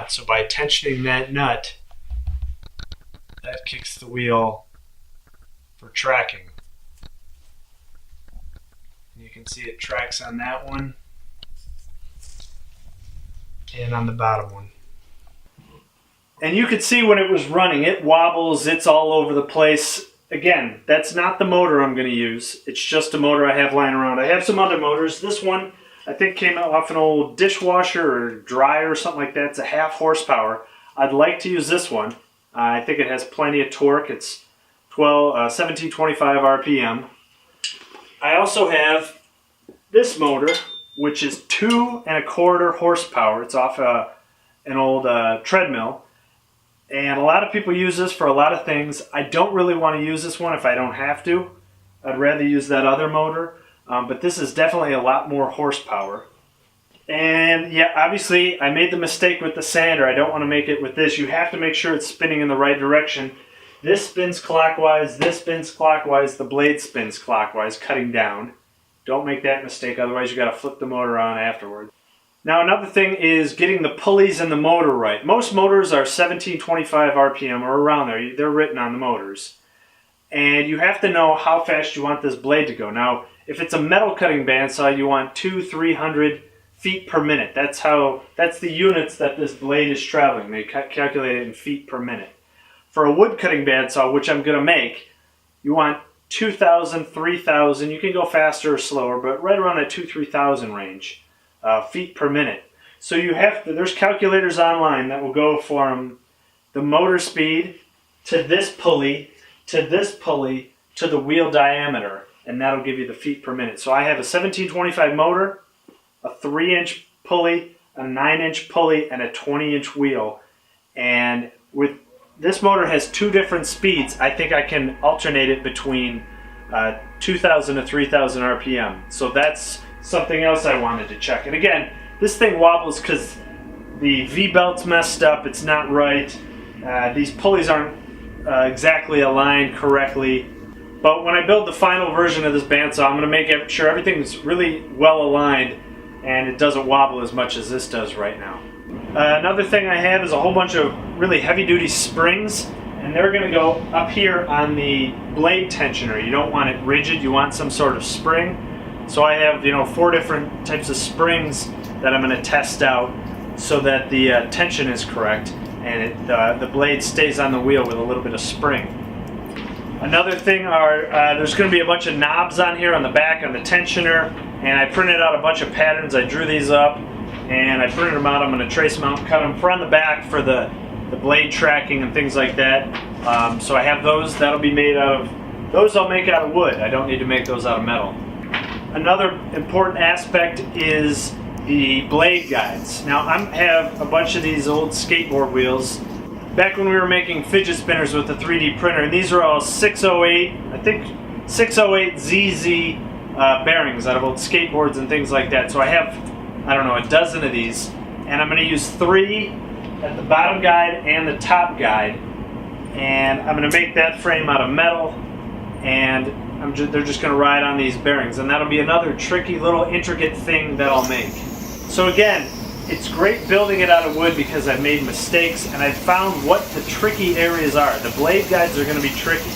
nut. So by tensioning that nut, that kicks the wheel for tracking. You can see it tracks on that one and on the bottom one. And you could see when it was running, it wobbles, it's all over the place. Again, that's not the motor I'm going to use. It's just a motor I have lying around. I have some other motors. This one, I think, came out off an old dishwasher or dryer or something like that. It's a 1/2 horsepower. I'd like to use this one. I think it has plenty of torque. It's 1725 RPM. I also have this motor, which is 2 1/4 horsepower. It's off an old treadmill. And a lot of people use this for a lot of things. I don't really want to use this one if I don't have to. I'd rather use that other motor. But this is definitely a lot more horsepower. And yeah, obviously I made the mistake with the sander. I don't want to make it with this. You have to make sure it's spinning in the right direction. This spins clockwise, this spins clockwise, the blade spins clockwise, cutting down. Don't make that mistake, otherwise you got to flip the motor on afterward. Now another thing is getting the pulleys and the motor right. Most motors are 1725 RPM or around there. They're written on the motors. And you have to know how fast you want this blade to go. Now, if it's a metal cutting bandsaw, you want 200-300 feet per minute. That's the units that this blade is traveling. They calculate it in feet per minute. For a wood cutting bandsaw, which I'm going to make, you want 2,000, 3,000. You can go faster or slower, but right around that 2,000-3,000 range. Feet per minute. So you have to, there's calculators online that will go from the motor speed to this pulley to the wheel diameter, and that'll give you the feet per minute. So I have a 1725 motor, a 3-inch pulley, a 9-inch pulley, and a 20-inch wheel. And with this motor has 2 different speeds. I think I can alternate it between 2,000 to 3,000 RPM. So that's something else I wanted to check. And again, this thing wobbles because the V-belt's messed up, it's not right. These pulleys aren't exactly aligned correctly. But when I build the final version of this bandsaw, I'm going to make sure everything's really well aligned and it doesn't wobble as much as this does right now. Another thing I have is a whole bunch of really heavy-duty springs, and they're going to go up here on the blade tensioner. You don't want it rigid, you want some sort of spring. So I have, 4 different types of springs that I'm going to test out so that the tension is correct and the blade stays on the wheel with a little bit of spring. Another thing are, there's going to be a bunch of knobs on here on the back on the tensioner, and I printed out a bunch of patterns. I drew these up and I printed them out. I'm going to trace them out and cut them for on the back for the blade tracking and things like that. So I have those. That'll be made out of, those I'll make out of wood. I don't need to make those out of metal. Another important aspect is the blade guides. Now I have a bunch of these old skateboard wheels. Back when we were making fidget spinners with the 3D printer, and these are all 608, I think 608 ZZ bearings out of old skateboards and things like that. So I have, I don't know, a dozen of these, and I'm going to use 3 at the bottom guide and the top guide, and I'm going to make that frame out of metal, and they're just going to ride on these bearings, and that'll be another tricky little intricate thing that I'll make. So again, it's great building it out of wood because I've made mistakes and I've found what the tricky areas are. The blade guides are going to be tricky.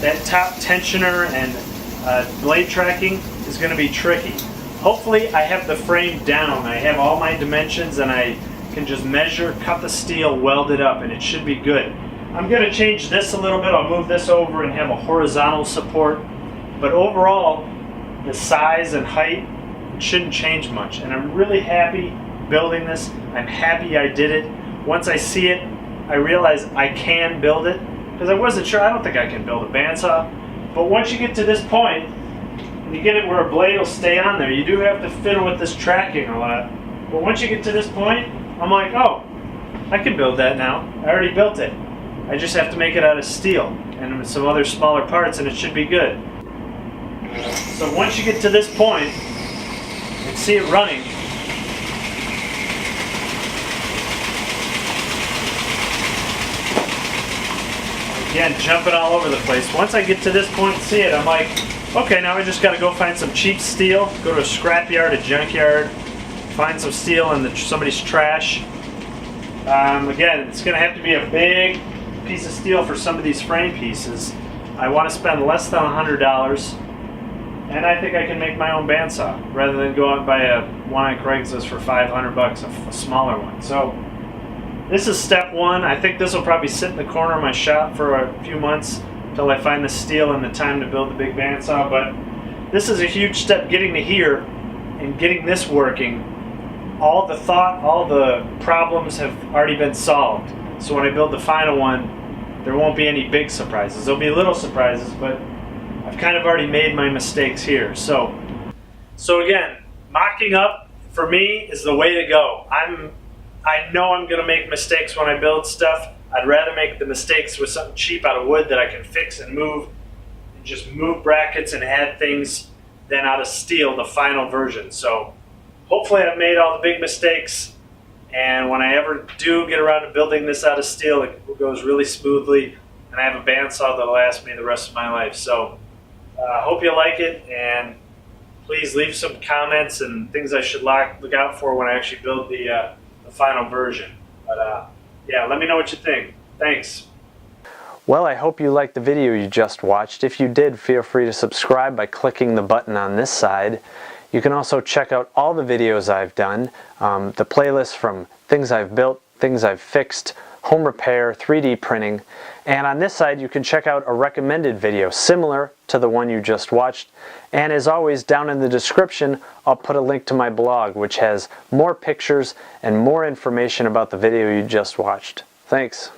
That top tensioner and blade tracking is going to be tricky. Hopefully I have the frame down. I have all my dimensions and I can just measure, cut the steel, weld it up, and it should be good. I'm going to change this a little bit. I'll move this over and have a horizontal support. But overall, the size and height shouldn't change much. And I'm really happy building this. I'm happy I did it. Once I see it, I realize I can build it. Because I wasn't sure. I don't think I can build a bandsaw. But once you get to this point, and you get it where a blade will stay on there, you do have to fiddle with this tracking a lot. But once you get to this point, I'm like, oh, I can build that now. I already built it. I just have to make it out of steel and some other smaller parts and it should be good. So once you get to this point and see it running, again, jumping all over the place. Once I get to this point and see it, I'm like, okay, now I just got to go find some cheap steel, go to a scrapyard, a junkyard, find some steel in somebody's trash, Again, it's going to have to be a big piece of steel for some of these frame pieces. I want to spend less than $100, and I think I can make my own bandsaw rather than go out and buy one on Craigslist for $500, a smaller one. So this is step one. I think this will probably sit in the corner of my shop for a few months until I find the steel and the time to build the big bandsaw. But this is a huge step, getting to here and getting this working. All the thought, all the problems have already been solved. So when I build the final one, there won't be any big surprises. There'll be little surprises, but I've kind of already made my mistakes here. So again, mocking up for me is the way to go. I know I'm gonna make mistakes when I build stuff. I'd rather make the mistakes with something cheap out of wood that I can fix and move, and just move brackets and add things, than out of steel, the final version. So hopefully I've made all the big mistakes, and when I ever do get around to building this out of steel, it goes really smoothly, and I have a bandsaw that'll last me the rest of my life. So hope you like it, and please leave some comments and things I should look out for when I actually build the final version. But yeah, let me know what you think. Thanks. Well, I hope you liked the video you just watched. If you did, feel free to subscribe by clicking the button on this side. You can also check out all the videos I've done, the playlist from things I've built, things I've fixed, home repair, 3D printing, and on this side you can check out a recommended video similar to the one you just watched. And as always, down in the description I'll put a link to my blog, which has more pictures and more information about the video you just watched. Thanks.